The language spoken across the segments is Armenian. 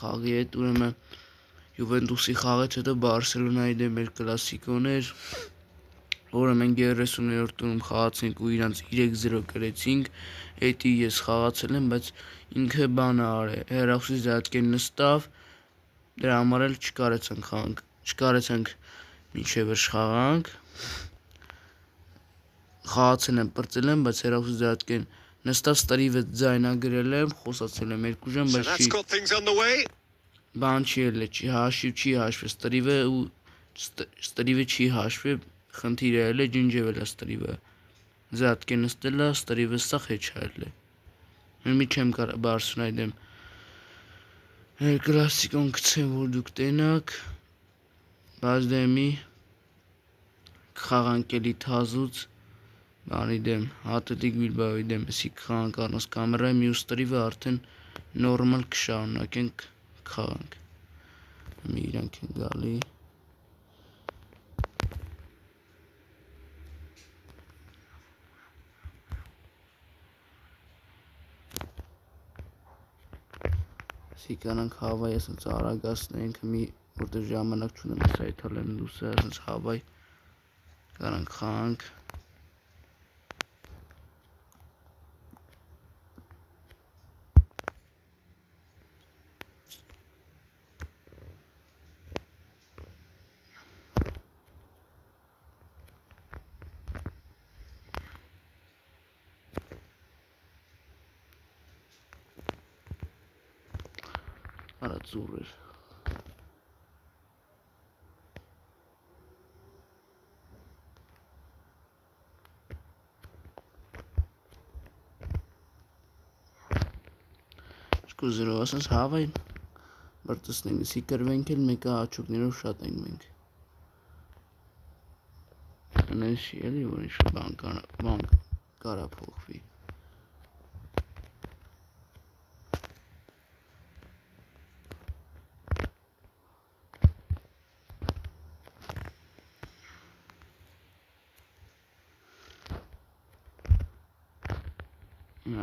խաղի հետ, ուրեմն Juventus-ի խաղից հետո Բարսելոնայի դեմ էր կլասիկոն էր, որը մենք 30-րդ տուրում խաղացինք ու իրանց 3-0 կրեցինք, էդի ես խաղացել եմ, բայց ինքը բանը արել, հեռախոսի զատկեն նստավ, դրա համար էլ չկարեցանք մինչև վերջ խաղանք, խաղացել եմ, պրծել եմ, բայց հեռախոսի զատկեն նստավ, ստրիվը ձայնագրել եմ, խոսացել եմ 2 ժամ, բայց չի, բան չի ելել, չի հաշվել, ստրիվը չի հաշվել, խնդիրը ելել է, ջնջվել է ստրիվը, զատկեն նստել է, ստրիվը սաղ հեչայել է, մի չեմ կարող Բարսելոնայի դեմ կլասիկոն գցեմ, որ դուք տենաք, բայց դեմի խաղանք էլի թազուց, բանի դեմ, Ատլետիկ Բիլբաոյի դեմ, էսի խաղանք առնոց կամերայի մյուս ստրիվը արդեն նորմալ կշարունակենք խաղանք, մի իրանք են գալի, էսի կանանք հավայ, ասենց արագասնենք, որտեղ ժամանակ չունեմ սայթալեմ լուսը, ասենց հավայ, կանանք խաղանք, արա ծուր էր, զրով ասենց հավայն բրտսնենք, սի կրվենք էլ մեկը աչուկներով շատ ենք մենք, նեն չի էլի, որ ինչ բան կարա փոխվի,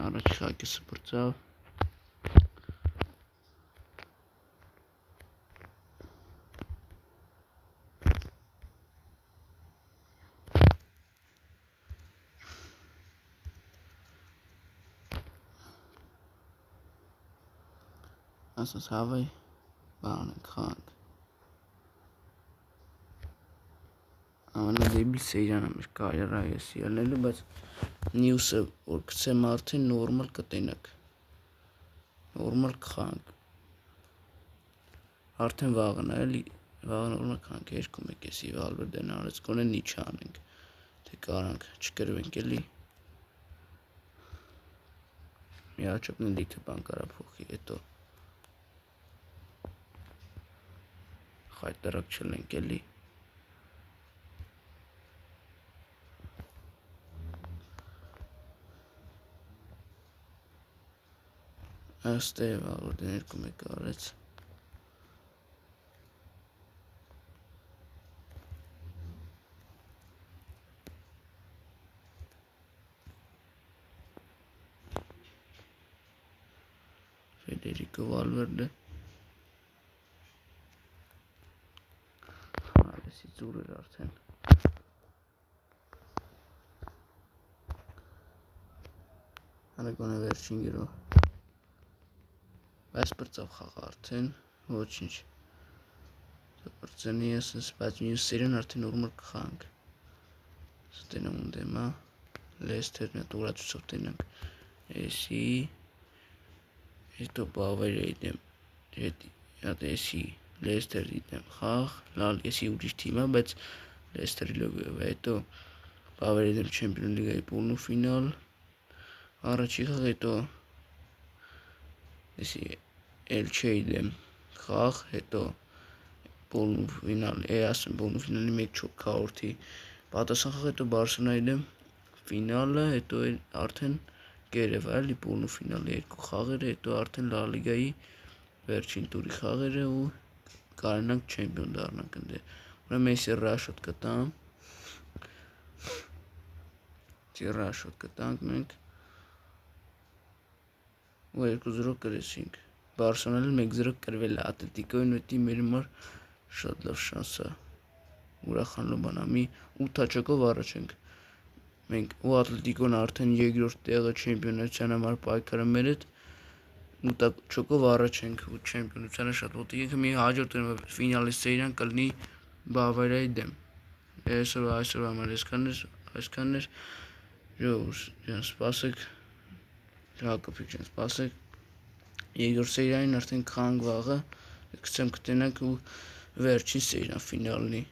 առաջ խակեսը բրծավ, ասած հավայ բան ենք խաղանք, ամենադեբիլ սեյրանը մեր կարիերա եսի ելնելու, բայց նյուսը, որ կցեմ արդեն նորմալ կտենակ, նորմալ կխանք, արդեն վաղն է, վաղն նորմալ կխանք, 2-1 եսի Վալվերդեն արեց, կոնեն իչ անենք, թե կարանք, չկրվենք էլի, մի աչոկն դիքը բան կարա փոխի, հետո, խայտարակ չլենք էլի, Աստե Վալվերդեն 2-1 արեց, Ֆեդերիկո Վալվերդե, Ալեսի ծուր էր արդեն, Արագոն է վերջին գերով, բայց պրծավ խաղը արդեն, ոչինչ, պրծենի ասենց, բայց մյուս սերեն արդեն նորմալ կխանք, ստենամ ունդեմա, լեստերն է տուրացուցով տենանք, էսի, հետո բավարիայի դեմ, էսի, լեստերի դեմ խաղ, լալ էսի ուրիշ թիմա, բայց լեստերի լոգով է, հետո բավարիայի դեմ չեմպիոն լիգայի պոլնու ֆինալ, առաջի խաղ, հետո էսի Էլչեի դեմ խաղ, հետո պոլնու ֆինալ, ասում պոլնու ֆինալի մեկ չոք կաղորդի պատասխան խաղ, հետո Բարսելոնայի դեմ ֆինալը, հետո արդեն գերև այլի պոլնու ֆինալի 2 խաղերը, հետո արդեն Լա լիգայի վերջին տուրի խաղերը ու կարենանք չեմպիոն դառնանք ընդ, ուրեմն մենք սիրաշոտ կտանք մենք ու 2-0 կրեցինք, Բարսելոնան 1-0 կրվել է Ատլետիկոյին, ուտի մեր համար շատ լավ շանս է։ Ուրախանալու բան է, մի 8 հաճակով առաջ ենք։ Մենք ու Ատլետիկոն արդեն 2-րդ տեղը չեմպիոնության համար պայքարում էր հետ 8 հաճակով առաջ ենք ու չեմպիոնությանը շատ մոտիկ ենք։ Մի հաջորդ ֆինալի սերիան կլինի Բավարիայի դեմ։ Այսօր համար այսքանն էր։ Ջան, սպասեք, Հակոբիկ ջան, սպասեք։ Երկրորդ սերիային արդեն քանք վաղը, կցեմ կտենանք ու վերջին սերիան ֆինալնի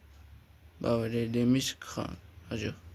Բավարիայի դեմից քանք, հաջող։